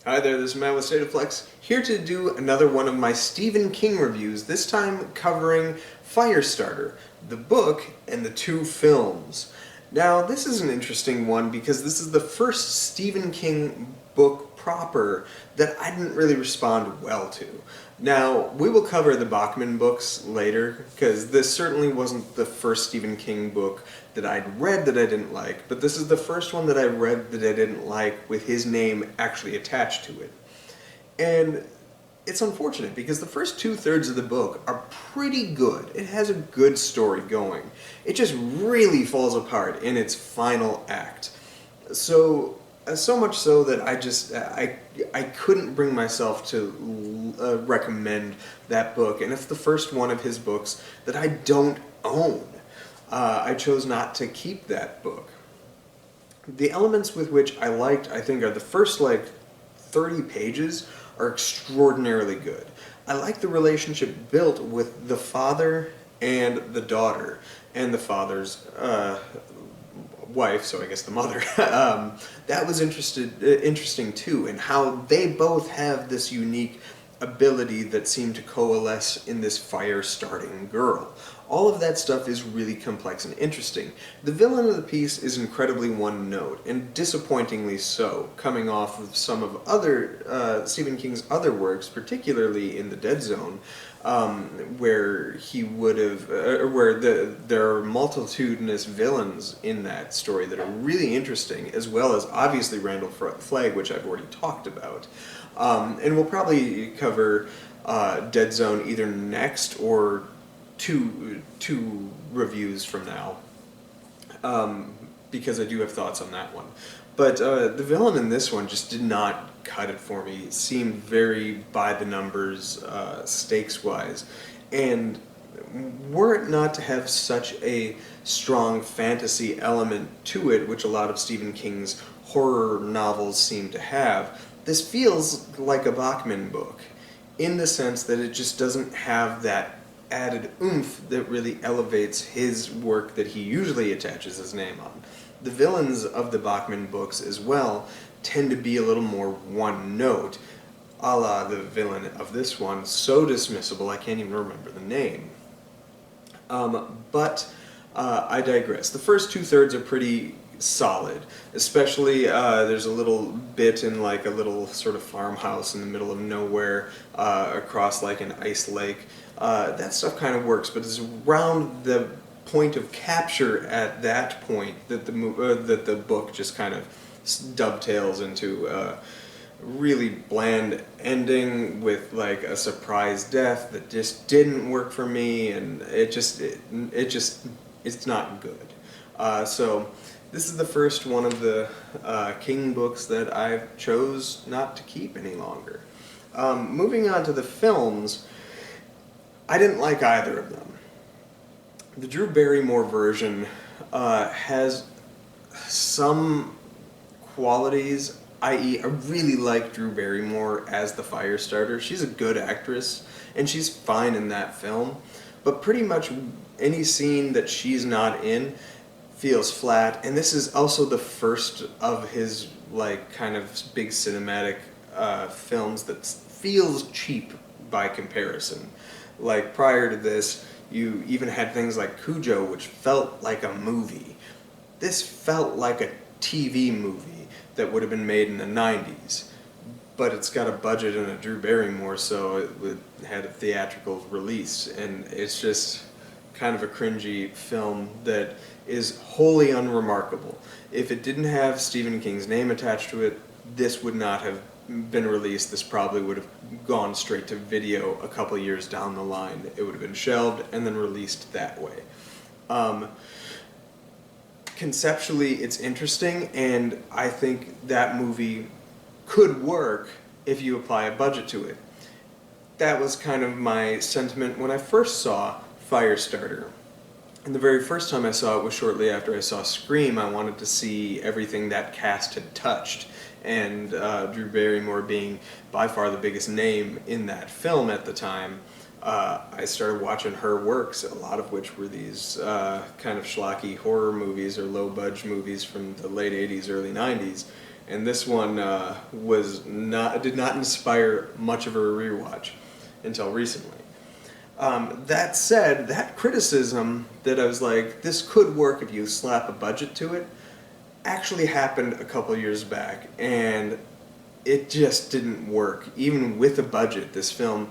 Hi there, this is Matt with State of Flex, here to do another one of my Stephen King reviews, this time covering Firestarter, the book and the two films. Now, this is an interesting one because this is the first Stephen King book proper that I didn't really respond well to. Now, we will cover the Bachman books later, because this certainly wasn't the first Stephen King book that I'd read that I didn't like, but this is the first one that I read that I didn't like with his name actually attached to it. And it's unfortunate because the first two-thirds of the book are pretty good. It has a good story going. It just really falls apart in its final act. So much so that I couldn't bring myself to recommend that book, and it's the first one of his books that I don't own. I chose not to keep that book. The elements with which I liked, I think, are the first 30 pages are extraordinarily good. I like the relationship built with the father and the daughter, and the father's wife, so I guess the mother. That was interesting too, and how they both have this unique ability that seemed to coalesce in this fire-starting girl. All of that stuff is really complex and interesting. The villain of the piece is incredibly one-note, and disappointingly so, coming off of some of Stephen King's other works, particularly in The Dead Zone, where he would have, there are multitudinous villains in that story that are really interesting, as well as obviously Randall Flagg, which I've already talked about. And we'll probably cover Dead Zone either next or two reviews from now, because I do have thoughts on that one. But the villain in this one just did not cut it for me. It seemed very by the numbers, stakes-wise. And were it not to have such a strong fantasy element to it, which a lot of Stephen King's horror novels seem to have, this feels like a Bachman book, in the sense that it just doesn't have that added oomph that really elevates his work that he usually attaches his name on. The villains of the Bachman books as well tend to be a little more one-note, a la the villain of this one, so dismissible I can't even remember the name. But I digress. The first two-thirds are pretty solid, especially there's a little bit in a little sort of farmhouse in the middle of nowhere across an ice lake. That stuff kind of works, but it's around the point of capture at that point that the book just kind of dovetails into a really bland ending with a surprise death that just didn't work for me, and it's not good. So this is the first one of the King books that I've chose not to keep any longer. Moving on to the films, I didn't like either of them. The Drew Barrymore version has some qualities, i.e. I really like Drew Barrymore as the Firestarter. She's a good actress, and she's fine in that film, but pretty much any scene that she's not in feels flat, and this is also the first of his kind of big cinematic films that feels cheap by comparison. Prior to this, you even had things like Cujo, which felt like a movie. This felt like a TV movie that would have been made in the 90s, but it's got a budget and a Drew Barrymore, so it had a theatrical release, and it's just kind of a cringy film that is wholly unremarkable. If it didn't have Stephen King's name attached to it, this would not have been released. This probably would have gone straight to video a couple years down the line. It would have been shelved and then released that way. Conceptually, it's interesting, and I think that movie could work if you apply a budget to it. That was kind of my sentiment when I first saw Firestarter. And the very first time I saw it was shortly after I saw Scream. I wanted to see everything that cast had touched, and Drew Barrymore being by far the biggest name in that film at the time, I started watching her works, a lot of which were these kind of schlocky horror movies or low-budge movies from the late 80s, early 90s, and this one did not inspire much of a rewatch until recently. That said, that criticism that I was like, this could work if you slap a budget to it, actually happened a couple years back, and it just didn't work. Even with a budget, this film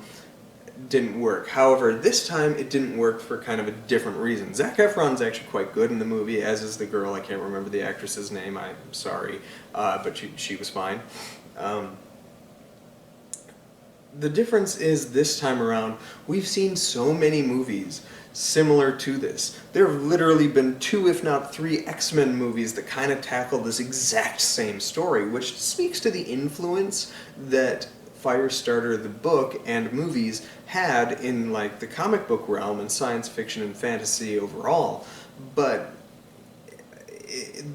didn't work. However, this time it didn't work for kind of a different reason. Zac Efron's actually quite good in the movie, as is the girl. I can't remember the actress's name, I'm sorry, but she was fine. The difference is this time around, we've seen so many movies similar to this. There have literally been 2, if not 3, X-Men movies that kind of tackle this exact same story, which speaks to the influence that Firestarter, the book, and movies had in like the comic book realm and science fiction and fantasy overall. But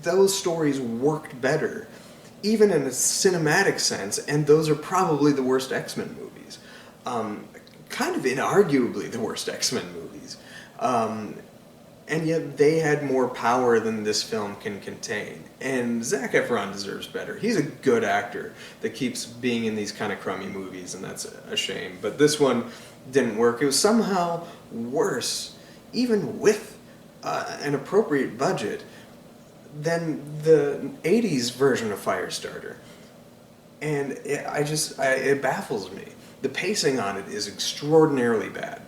those stories worked better, even in a cinematic sense, and those are probably the worst X-Men movies. Kind of inarguably the worst X-Men movies. And yet they had more power than this film can contain. And Zac Efron deserves better. He's a good actor that keeps being in these kind of crummy movies, and that's a shame. But this one didn't work. It was somehow worse, even with an appropriate budget, than the 80s version of Firestarter. And it baffles me. The pacing on it is extraordinarily bad.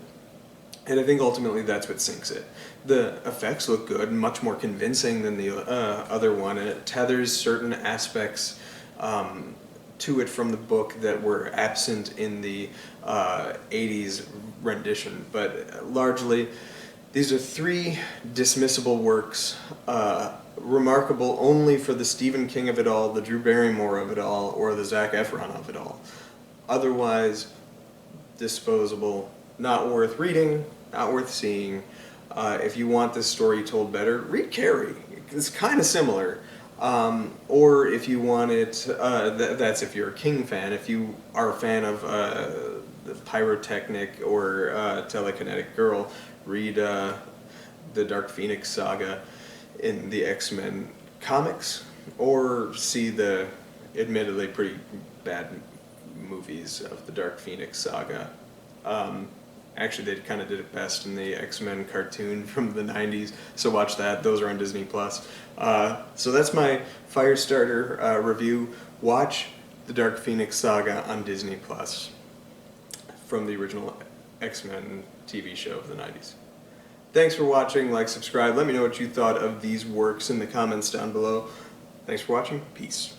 And I think ultimately that's what sinks it. The effects look good and much more convincing than the other one, and it tethers certain aspects to it from the book that were absent in the 80s rendition. But largely, these are 3 dismissible works, remarkable only for the Stephen King of it all, the Drew Barrymore of it all, or the Zac Efron of it all. Otherwise, disposable, not worth reading, not worth seeing. If you want this story told better, read Carrie. It's kind of similar. Or if you want it, that's if you're a King fan. If you are a fan of the Pyrotechnic or Telekinetic Girl, read the Dark Phoenix Saga in the X-Men comics, or see the admittedly pretty bad movies of the Dark Phoenix Saga. Actually, they kind of did it best in the X-Men cartoon from the 90s, so watch that. Those are on Disney+. So that's my Firestarter review. Watch the Dark Phoenix Saga on Disney+, from the original X-Men TV show of the 90s. Thanks for watching. Like, subscribe. Let me know what you thought of these works in the comments down below. Thanks for watching. Peace.